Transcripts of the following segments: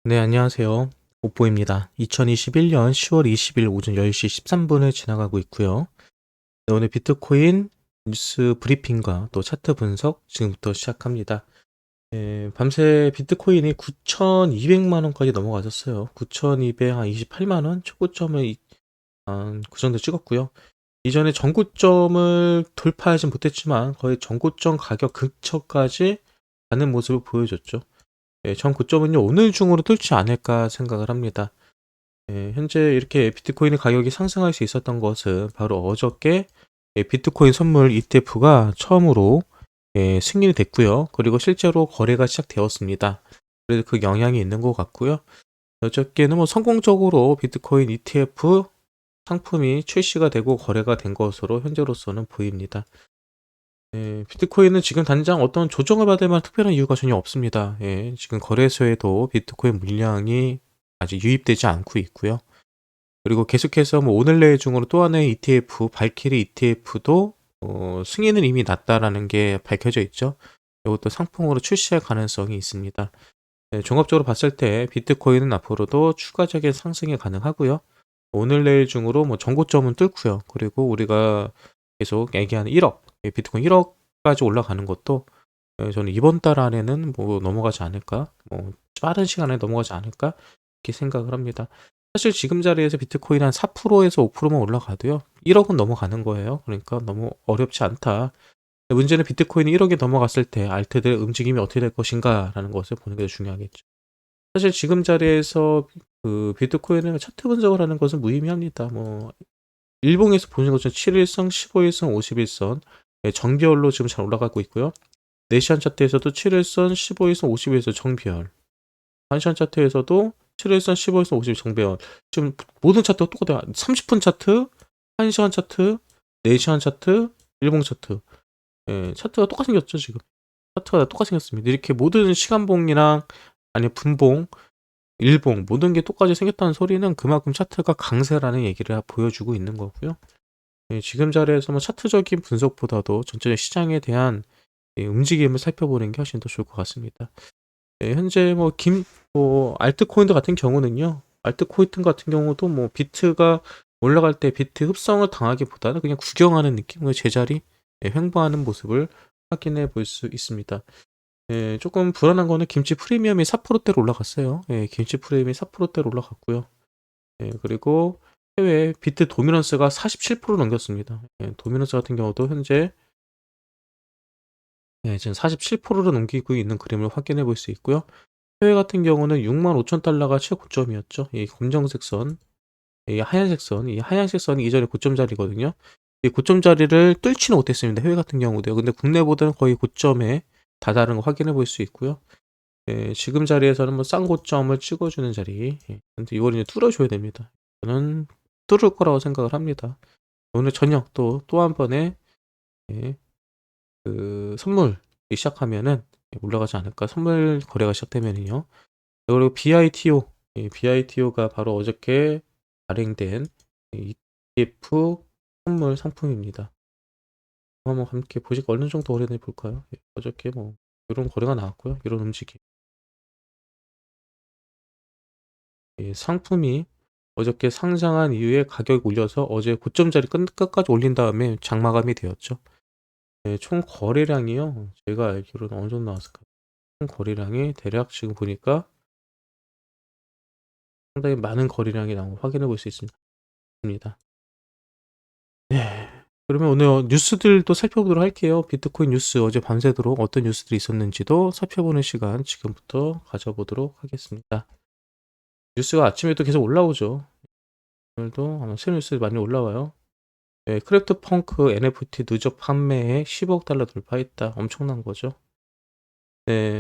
네, 안녕하세요. 오뽀입니다. 2021년 10월 20일 오전 10시 13분을 지나가고 있고요. 네, 오늘 비트코인 뉴스 브리핑과 또 차트 분석 지금부터 시작합니다. 밤새 비트코인이 9,200만 원까지 넘어갔었어요. 9,228만 원 최고점을 그 정도 찍었고요. 이전에 전고점을 돌파하진 못했지만 거의 전고점 가격 근처까지 가는 모습을 보여줬죠. 전 고점은요, 오늘 중으로 뚫지 않을까 생각을 합니다. 현재 이렇게 비트코인의 가격이 상승할 수 있었던 것은 바로 어저께 비트코인 선물 ETF가 처음으로 승인이 됐고요. 그리고 실제로 거래가 시작되었습니다. 그래서 그 영향이 있는 것 같고요. 어저께는 뭐 성공적으로 비트코인 ETF 상품이 출시가 되고 거래가 된 것으로 현재로서는 보입니다. 비트코인은 지금 당장 어떤 조정을 받을 만한 특별한 이유가 전혀 없습니다. 지금 거래소에도 비트코인 물량이 아직 유입되지 않고 있고요. 그리고 계속해서 뭐 오늘 내일 중으로 또 하나의 ETF, 발키리 ETF도 승인은 이미 났다라는 게 밝혀져 있죠. 이것도 상품으로 출시할 가능성이 있습니다. 종합적으로 봤을 때 비트코인은 앞으로도 추가적인 상승이 가능하고요. 오늘 내일 중으로 뭐 전고점은 뚫고요. 그리고 우리가 계속 얘기하는 1억, 비트코인 1억까지 올라가는 것도 저는 이번 달 안에는 뭐 넘어가지 않을까, 뭐 빠른 시간에 넘어가지 않을까 이렇게 생각을 합니다. 사실 지금 자리에서 비트코인 한 4%에서 5%만 올라가도요, 1억은 넘어가는 거예요. 그러니까 너무 어렵지 않다. 문제는 비트코인이 1억이 넘어갔을 때 알트들의 움직임이 어떻게 될 것인가라는 것을 보는 게 중요하겠죠. 사실 지금 자리에서 그 비트코인을 차트 분석을 하는 것은 무의미합니다. 뭐 일봉에서 보시는 것처럼 7일선, 15일선, 51선 정비열로 지금 잘 올라가고 있고요. 4시간 차트에서도 7일선, 15일선, 51선 정비열. 1시간 차트에서도 7일선, 15일선, 50일 정비열. 지금 모든 차트가 똑같아요. 30분 차트, 1시간 차트, 4시간 차트, 일봉 차트. 차트가 똑같이 생겼죠, 지금. 차트가 다 똑같이 생겼습니다. 이렇게 모든 시간봉이랑 아니 분봉, 일봉 모든 게 똑같이 생겼다는 소리는 그만큼 차트가 강세라는 얘기를 보여주고 있는 거고요. 지금 자리에서 뭐 차트적인 분석보다도 전체적 시장에 대한 움직임을 살펴보는 게 훨씬 더 좋을 것 같습니다. 현재 뭐 알트코인들 같은 경우는요. 알트코인 같은 경우도 뭐 비트가 올라갈 때 비트 흡성을 당하기보다는 그냥 구경하는 느낌으로 제자리 횡보하는 모습을 확인해 볼 수 있습니다. 조금 불안한 거는 김치 프리미엄이 4%대로 올라갔어요. 김치 프리미엄이 4%대로 올라갔고요. 그리고 해외 비트 도미넌스가 47% 넘겼습니다. 도미넌스 같은 경우도 현재 지금 47%를 넘기고 있는 그림을 확인해 볼 수 있고요. 해외 같은 경우는 65,000달러가 최고점이었죠. 이 검정색 선, 이 하얀색 선, 이 하얀색 선이 이전에 고점 자리거든요. 이 고점 자리를 뚫지는 못했습니다. 해외 같은 경우도요. 근데 국내보다는 거의 고점에 다다른 거 확인해 볼 수 있고요. 지금 자리에서는 뭐 싼 고점을 찍어주는 자리. 근데 이걸 이제 뚫어줘야 됩니다. 저는 뚫을 거라고 생각을 합니다. 오늘 저녁 또 한 번에 예, 그 선물이 시작하면은 올라가지 않을까. 선물 거래가 시작되면은요. 그리고 BITO가 바로 어저께 발행된 ETF 선물 상품입니다. 한번 함께 보시고 어느 정도 거래돼 볼까요? 어저께 뭐 이런 거래가 나왔고요. 이런 움직임. 상품이 어저께 상장한 이후에 가격 올려서 어제 고점 자리 끝까지 올린 다음에 장마감이 되었죠. 총 거래량이요. 제가 알기로는 어느 정도 나왔을까요? 총 거래량이 대략 지금 보니까 상당히 많은 거래량이 나온 거 확인해 볼 수 있습니다. 네. 그러면 오늘 뉴스들도 살펴보도록 할게요. 비트코인 뉴스 어제 밤새도록 어떤 뉴스들이 있었는지도 살펴보는 시간 지금부터 가져보도록 하겠습니다. 뉴스가 아침에도 계속 올라오죠. 오늘도 아마 새 뉴스 많이 올라와요. 크래프트 펑크 NFT 누적 판매에 10억 달러 돌파했다. 엄청난 거죠.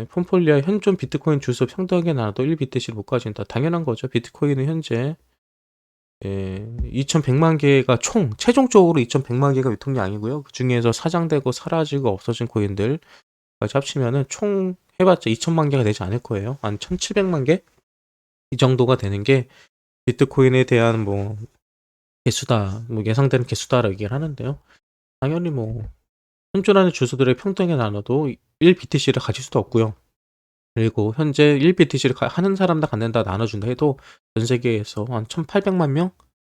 폼폴리아 현존 비트코인 주소 평등하게 나눠도 1BTC를 못 가진다. 당연한 거죠. 비트코인은 현재 2,100만 개가 최종적으로 2,100만 개가 유통량이고요. 그 중에서 사장되고 사라지고 없어진 코인들까지 합치면은 총 해봤자 2,000만 개가 되지 않을 거예요. 한 1,700만 개? 이 정도가 되는 게 비트코인에 대한 뭐 개수다, 뭐 예상되는 개수다라고 얘기를 하는데요. 당연히 뭐 현존하는 주소들을 평등하게 나눠도 1BTC를 가질 수도 없고요. 그리고 현재 1BTC를 하는 사람당 갖는다 나눠준다 해도 전 세계에서 한 1,800만 명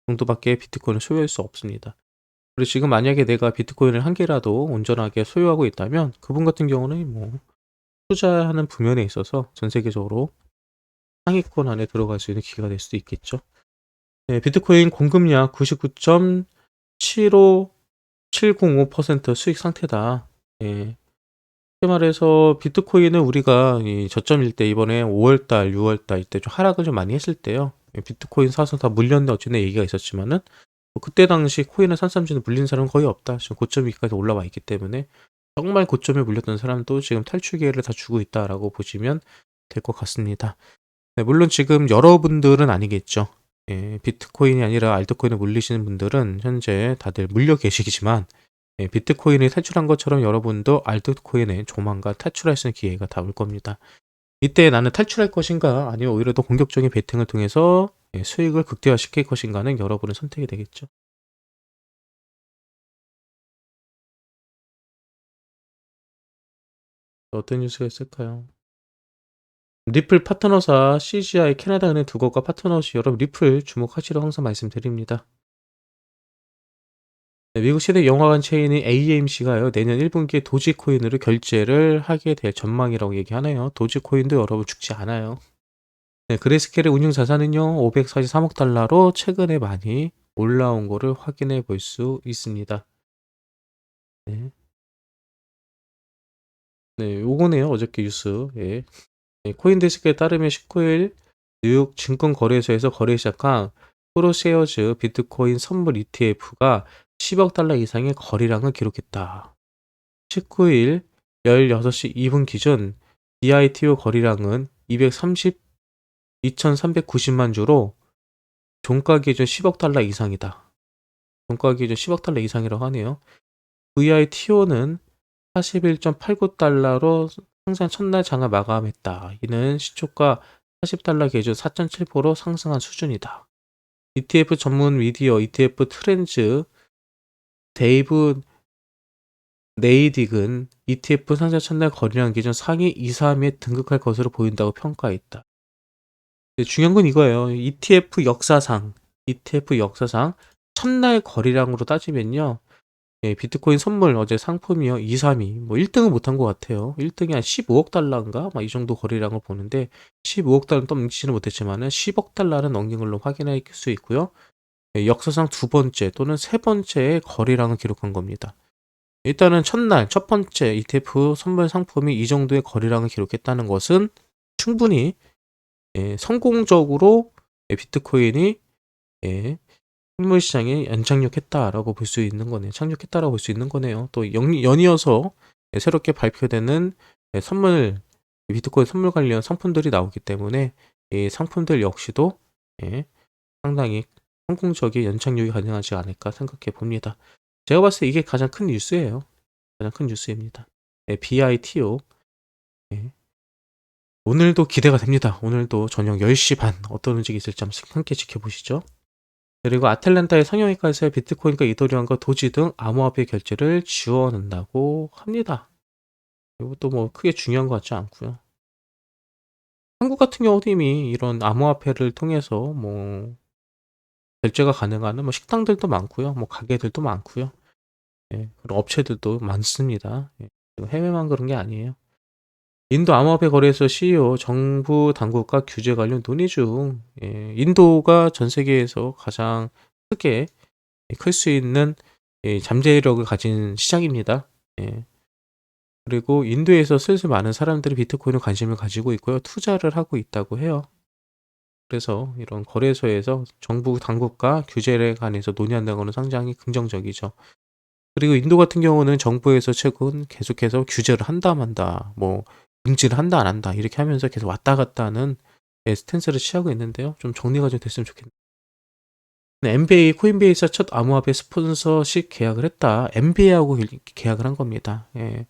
정도밖에 비트코인을 소유할 수 없습니다. 그리고 지금 만약에 내가 비트코인을 한 개라도 온전하게 소유하고 있다면 그분 같은 경우는 뭐 투자하는 부면에 있어서 전 세계적으로 상위권 안에 들어갈 수 있는 기회가 될 수도 있겠죠. 네, 비트코인 공급량 99.70705% 수익 상태다. 예. 쉽게 말해서 비트코인은 우리가 이 저점일 때 이번에 5월달, 6월달 이때 좀 하락을 좀 많이 했을 때요. 비트코인 사서 다 물렸네 어쩌네 얘기가 있었지만은 뭐 그때 당시 코인을 산 사람 중에 물린 사람은 거의 없다. 지금 고점 위까지 올라와 있기 때문에 정말 고점에 물렸던 사람도 지금 탈출 기회를 다 주고 있다라고 보시면 될 것 같습니다. 네, 물론 지금 여러분들은 아니겠죠. 예, 비트코인이 아니라 알트코인에 물리시는 분들은 현재 다들 물려 계시지만 예, 비트코인을 탈출한 것처럼 여러분도 알트코인에 조만간 탈출할 수 있는 기회가 다 올 겁니다. 이때 나는 탈출할 것인가 아니면 오히려 더 공격적인 베팅을 통해서 예, 수익을 극대화시킬 것인가는 여러분의 선택이 되겠죠. 어떤 뉴스가 있을까요? 리플 파트너사 CGI 캐나다 은행 두고가 파트너시 여러분 리플 주목하시라고 항상 말씀드립니다. 네, 미국 최대 영화관 체인인 AMC가요 내년 1분기에 도지코인으로 결제를 하게 될 전망이라고 얘기하네요. 도지코인도 여러분 죽지 않아요. 네, 그레이스케일의 운용 자산은요 543억 달러로 최근에 많이 올라온 거를 확인해 볼 수 있습니다. 네, 네, 요거네요 어저께 뉴스. 예. 네, 코인데스크에 따르면 19일 뉴욕 증권거래소에서 거래 시작한 프로세어즈 비트코인 선물 ETF가 10억 달러 이상의 거래량을 기록했다. 19일 16시 2분 기준 DITO 거래량은 232,390만 주로 종가 기준 10억 달러 이상이다. 종가 기준 10억 달러 이상이라고 하네요. VITO는 41.89달러로 상장 첫날 장을 마감했다. 이는 시초가 40달러 기준 4.7% 상승한 수준이다. ETF 전문 미디어 ETF 트렌즈 데이브 네이딕은 ETF 상장 첫날 거래량 기준 상위 2, 3위에 등극할 것으로 보인다고 평가했다. 중요한 건 이거예요. ETF 역사상 첫날 거래량으로 따지면요. 예, 비트코인 선물 어제 상품이요 2, 3위 뭐 1등은 못한 것 같아요. 1등이 한 15억 달러인가 막 이 정도 거래량을 보는데 15억 달러는 또 넘기지는 못했지만은 10억 달러는 넘긴 걸로 확인할 수 있고요. 예, 역사상 두 번째 또는 세 번째의 거래량을 기록한 겁니다. 일단은 첫날 첫 번째 ETF 선물 상품이 이 정도의 거래량을 기록했다는 것은 충분히 예, 성공적으로 예, 비트코인이 예, 선물 시장에 연착륙했다라고 볼 수 있는 거네요. 착륙했다라고 볼 수 있는 거네요. 또 연이어서 예, 새롭게 발표되는 예, 비트코인 선물 관련 상품들이 나오기 때문에 이 상품들 역시도 예, 상당히 성공적인 연착륙이 가능하지 않을까 생각해 봅니다. 제가 봤을 때 이게 가장 큰 뉴스예요. 가장 큰 뉴스입니다. 예, BITO 예. 오늘도 기대가 됩니다. 오늘도 저녁 10시 반 어떤 움직임이 있을지 한번 함께 지켜보시죠. 그리고 아틀란타의 성형외과에서 비트코인과 이더리움과 도지 등 암호화폐 결제를 지원한다고 합니다. 이것도 뭐 크게 중요한 것 같지 않고요. 한국 같은 경우도 이미 이런 암호화폐를 통해서 뭐 결제가 가능한 뭐 식당들도 많고요. 뭐 가게들도 많고요. 예, 그런 업체들도 많습니다. 예, 해외만 그런 게 아니에요. 인도 암호화폐 거래소 CEO 정부 당국과 규제 관련 논의 중 예, 인도가 전 세계에서 가장 크게 클 수 있는 예, 잠재력을 가진 시장입니다. 예. 그리고 인도에서 슬슬 많은 사람들이 비트코인에 관심을 가지고 있고요. 투자를 하고 있다고 해요. 그래서 이런 거래소에서 정부 당국과 규제에 관해서 논의한다는 것은 상당히 긍정적이죠. 그리고 인도 같은 경우는 정부에서 최근 계속해서 규제를 한다 만다, 뭐 금지를 한다 안 한다 이렇게 하면서 계속 왔다 갔다 하는 예, 스탠스를 취하고 있는데요. 좀 정리가 좀 됐으면 좋겠네요. NBA 코인베이스가 첫 암호화폐 스폰서십 계약을 했다. NBA하고 계약을 한 겁니다. 예.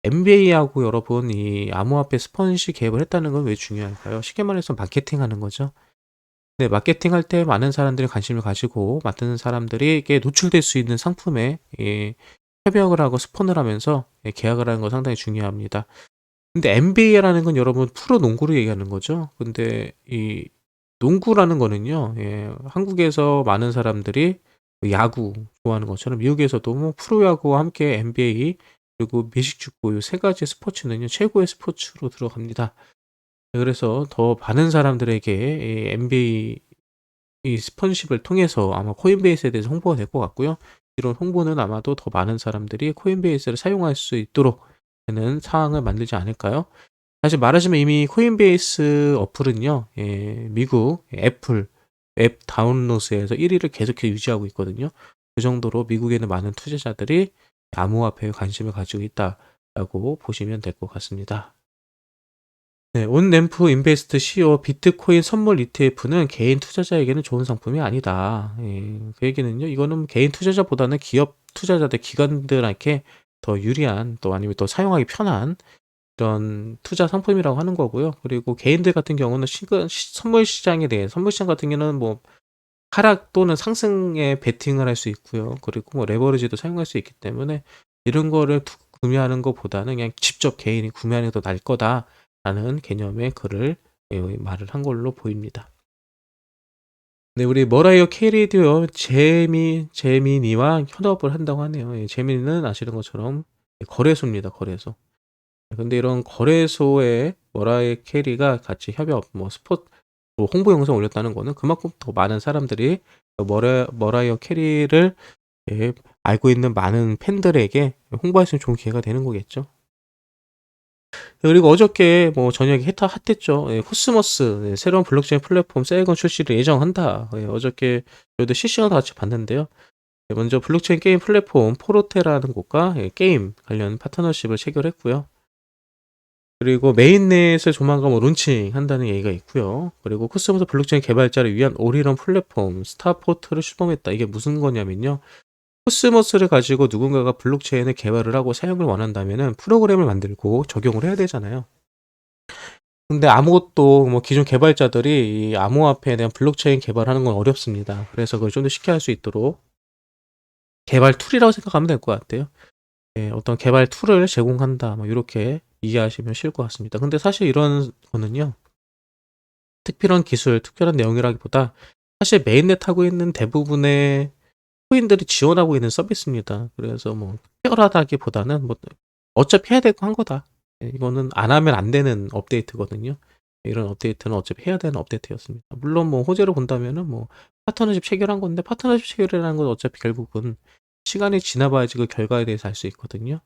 NBA하고 여러분 이 암호화폐 스폰서십 계약을 했다는 건 왜 중요할까요? 쉽게 말해서 마케팅하는 거죠. 네, 마케팅할 때 많은 사람들이 관심을 가지고 많은 사람들에게 노출될 수 있는 상품에 예, 협약을 하고 스폰을 하면서 예, 계약을 하는 거 상당히 중요합니다. 근데 NBA라는 건 여러분 프로 농구를 얘기하는 거죠. 근데 이 농구라는 거는요. 예, 한국에서 많은 사람들이 야구 좋아하는 것처럼 미국에서도 뭐 프로야구와 함께 NBA 그리고 미식축구 요 세 가지 스포츠는요 최고의 스포츠로 들어갑니다. 그래서 더 많은 사람들에게 이 NBA 이 스폰십을 통해서 아마 코인베이스에 대해서 홍보가 될 것 같고요. 이런 홍보는 아마도 더 많은 사람들이 코인베이스를 사용할 수 있도록 되는 상황을 만들지 않을까요? 사실 말하자면 이미 코인베이스 어플은요, 예, 미국 애플 앱 다운로드에서 1위를 계속해서 유지하고 있거든요. 그 정도로 미국에는 많은 투자자들이 암호화폐에 관심을 가지고 있다라고 보시면 될 것 같습니다. 네, 온램프 인베스트 CEO 비트코인 선물 ETF는 개인 투자자에게는 좋은 상품이 아니다. 예, 그 얘기는요, 이거는 개인 투자자보다는 기업 투자자들, 기관들에게 더 유리한 또 아니면 또 사용하기 편한 이런 투자 상품이라고 하는 거고요. 그리고 개인들 같은 경우는 선물 시장에 대해 선물 시장 같은 경우는 뭐 하락 또는 상승에 베팅을 할 수 있고요. 그리고 뭐 레버리지도 사용할 수 있기 때문에 이런 거를 구매하는 것보다는 그냥 직접 개인이 구매하는 게 더 나을 거다라는 개념의 글을 말을 한 걸로 보입니다. 네, 우리 머라이어 캐리도요, 제미니와 협업을 한다고 하네요. 예, 제미니는 아시는 것처럼 거래소입니다, 거래소. 근데 이런 거래소에 머라이어 캐리가 같이 협업, 뭐 뭐 홍보 영상 올렸다는 거는 그만큼 더 많은 사람들이 머라이어 캐리를 예, 알고 있는 많은 팬들에게 홍보할 수 있는 좋은 기회가 되는 거겠죠. 그리고 어저께 뭐 저녁에 핫했죠. 예, 코스모스 예, 새로운 블록체인 플랫폼 세이건 출시를 예정한다. 예, 어저께 저희도 실시간으로 같이 봤는데요. 예, 먼저 블록체인 게임 플랫폼 포르테라는 곳과 예, 게임 관련 파트너십을 체결했고요. 그리고 메인넷을 조만간 뭐 론칭한다는 얘기가 있고요. 그리고 코스모스 블록체인 개발자를 위한 올인원 플랫폼 스타포트를 출범했다. 이게 무슨 거냐면요. 코스모스를 가지고 누군가가 블록체인을 개발을 하고 사용을 원한다면은 프로그램을 만들고 적용을 해야 되잖아요. 근데 아무것도 뭐 기존 개발자들이 이 암호화폐에 대한 블록체인 개발하는 건 어렵습니다. 그래서 그걸 좀 더 쉽게 할 수 있도록 개발 툴이라고 생각하면 될 것 같아요. 예, 어떤 개발 툴을 제공한다. 뭐 이렇게 이해하시면 쉬울 것 같습니다. 근데 사실 이런 거는요. 특별한 기술, 특별한 내용이라기보다 사실 메인넷 하고 있는 대부분의 코인들이 지원하고 있는 서비스입니다. 그래서 뭐 특별하다기보다는 뭐 어차피 해야 되고 한 거다. 예, 이거는 안 하면 안 되는 업데이트거든요. 이런 업데이트는 어차피 해야 되는 업데이트였습니다. 물론 뭐 호재로 본다면은 뭐 파트너십 체결한 건데 파트너십 체결이라는 건 어차피 결국은 시간이 지나봐야지 그 결과에 대해서 알 수 있거든요.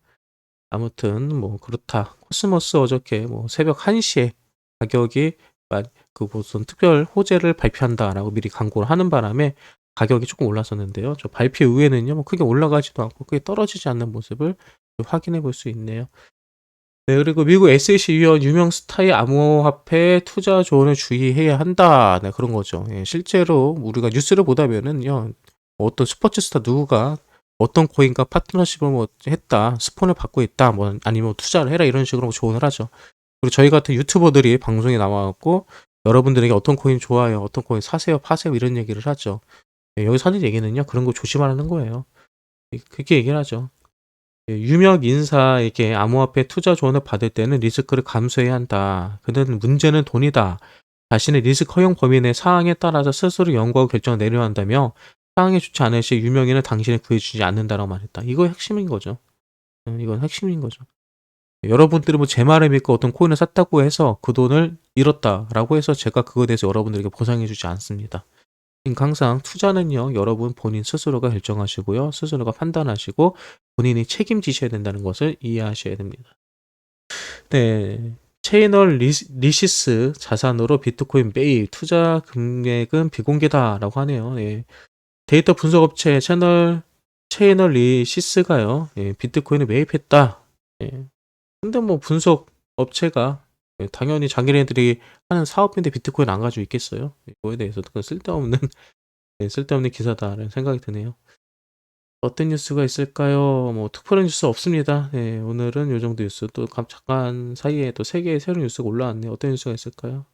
아무튼 뭐 그렇다. 코스모스 어저께 뭐 새벽 1시에 가격이 그 무슨 특별 호재를 발표한다라고 미리 광고를 하는 바람에 가격이 조금 올랐었는데요. 저 발표 이후에는요, 뭐 크게 올라가지도 않고 크게 떨어지지 않는 모습을 확인해 볼 수 있네요. 네, 그리고 미국 SEC 위원 유명 스타의 암호화폐 투자 조언을 주의해야 한다. 네, 그런 거죠. 예, 실제로 우리가 뉴스를 보다 보면은요, 어떤 스포츠 스타 누구가 어떤 코인과 파트너십을 뭐 했다, 스폰을 받고 있다, 뭐 아니면 투자를 해라 이런 식으로 조언을 하죠. 그리고 저희 같은 유튜버들이 방송에 나와갖고 여러분들에게 어떤 코인 좋아요, 어떤 코인 사세요, 파세요 이런 얘기를 하죠. 예, 여기서 하는 얘기는요, 그런 거 조심하라는 거예요. 그렇게 얘기를 하죠. 예, 유명 인사에게 암호화폐 투자 조언을 받을 때는 리스크를 감수해야 한다. 근데 문제는 돈이다. 자신의 리스크 허용 범위 내 사항에 따라서 스스로 연구하고 결정을 내려야 한다며 상황이 좋지 않을 시 유명인은 당신을 구해주지 않는다라고 말했다. 이거 핵심인 거죠. 이건 핵심인 거죠. 여러분들이 뭐 제 말을 믿고 어떤 코인을 샀다고 해서 그 돈을 잃었다라고 해서 제가 그거에 대해서 여러분들에게 보상해주지 않습니다. 그러니까 항상 투자는요, 여러분 본인 스스로가 결정하시고요, 스스로가 판단하시고 본인이 책임지셔야 된다는 것을 이해하셔야 됩니다. 네. 채널 리시스 자산으로 비트코인 매입, 투자 금액은 비공개다라고 하네요. 예. 데이터 분석 업체 채널 리시스가요, 예, 비트코인을 매입했다. 예. 근데 뭐 분석 업체가 예, 당연히 자기네들이 하는 사업인데 비트코인 안 가지고 있겠어요? 이거에 대해서 그건 쓸데없는 네, 쓸데없는 기사다라는 생각이 드네요. 어떤 뉴스가 있을까요? 뭐 특별한 뉴스 없습니다. 네, 오늘은 요 정도 뉴스 또 잠깐 사이에 또 세 개의 새로운 뉴스가 올라왔네요. 어떤 뉴스가 있을까요?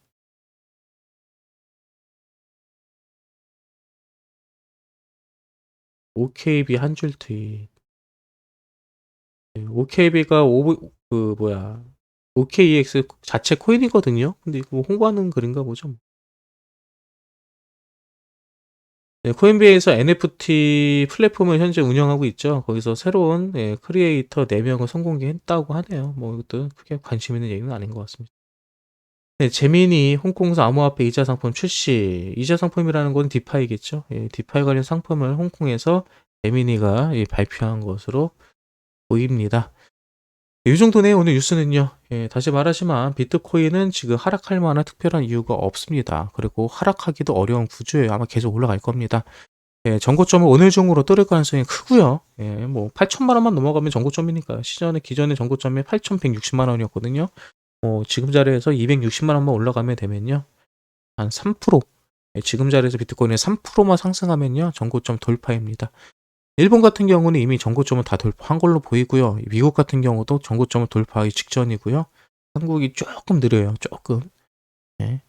OKB 한 줄 트윗. 네, OKB가 그 뭐야 OKEX 자체 코인이거든요. 근데 이거 뭐 홍보하는 글인가 보죠. 네, 코인베이에서 NFT 플랫폼을 현재 운영하고 있죠. 거기서 새로운 크리에이터 4명을 선공개했다고 하네요. 뭐 이것도 크게 관심 있는 얘기는 아닌 것 같습니다. 네, 제미니 홍콩에서 암호화폐 이자 상품 출시. 이자 상품이라는 건 디파이겠죠. 디파이 관련 상품을 홍콩에서 제미니가 발표한 것으로 보입니다. 이 정도네요. 오늘 뉴스는요. 다시 말하지만 비트코인은 지금 하락할 만한 특별한 이유가 없습니다. 그리고 하락하기도 어려운 구조예요. 아마 계속 올라갈 겁니다. 전고점을 오늘 중으로 뚫을 가능성이 크고요. 뭐 8천만 원만 넘어가면 전고점이니까 기존의 전고점이 8,160만 원이었거든요. 지금 자리에서 260만 원만 올라가면 되면요. 한 3%, 지금 자리에서 비트코인이 3%만 상승하면요. 전고점 돌파입니다. 일본 같은 경우는 이미 전고점을 다 돌파한 걸로 보이고요. 미국 같은 경우도 전고점을 돌파하기 직전이고요. 한국이 조금 느려요. 조금. 네.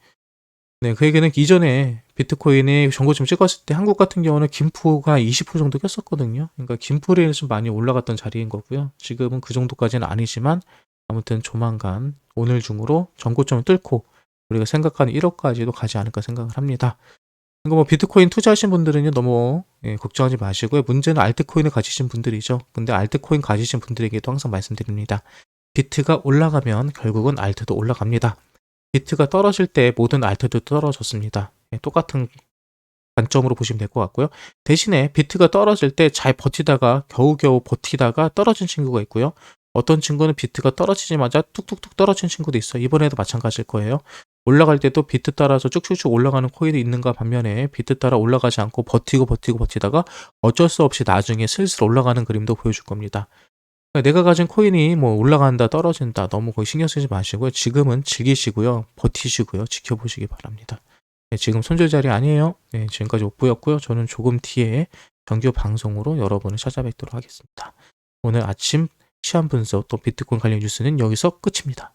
네, 그 얘기는 이전에 비트코인이 전고점 찍었을 때 한국 같은 경우는 김포가 20% 정도 꼈었거든요. 그러니까 김포를 좀 많이 올라갔던 자리인 거고요. 지금은 그 정도까지는 아니지만 아무튼 조만간 오늘 중으로 전고점을 뚫고 우리가 생각하는 1억까지도 가지 않을까 생각을 합니다. 이거 뭐 비트코인 투자하신 분들은요 너무 걱정하지 마시고요. 문제는 알트코인을 가지신 분들이죠. 근데 알트코인 가지신 분들에게도 항상 말씀드립니다. 비트가 올라가면 결국은 알트도 올라갑니다. 비트가 떨어질 때 모든 알트도 떨어졌습니다. 똑같은 관점으로 보시면 될 것 같고요. 대신에 비트가 떨어질 때 잘 버티다가 겨우겨우 버티다가 떨어진 친구가 있고요. 어떤 친구는 비트가 떨어지자마자 뚝뚝뚝 떨어진 친구도 있어요. 이번에도 마찬가지일 거예요. 올라갈 때도 비트 따라서 쭉쭉쭉 올라가는 코인이 있는가 반면에 비트 따라 올라가지 않고 버티다가 어쩔 수 없이 나중에 슬슬 올라가는 그림도 보여줄 겁니다. 내가 가진 코인이 뭐 올라간다 떨어진다 너무 거의 신경 쓰지 마시고요. 지금은 즐기시고요. 버티시고요. 지켜보시기 바랍니다. 네, 지금 손절 자리 아니에요. 네, 지금까지 옥부였고요. 저는 조금 뒤에 정규 방송으로 여러분을 찾아뵙도록 하겠습니다. 오늘 아침 시황 분석 또 비트코인 관련 뉴스는 여기서 끝입니다.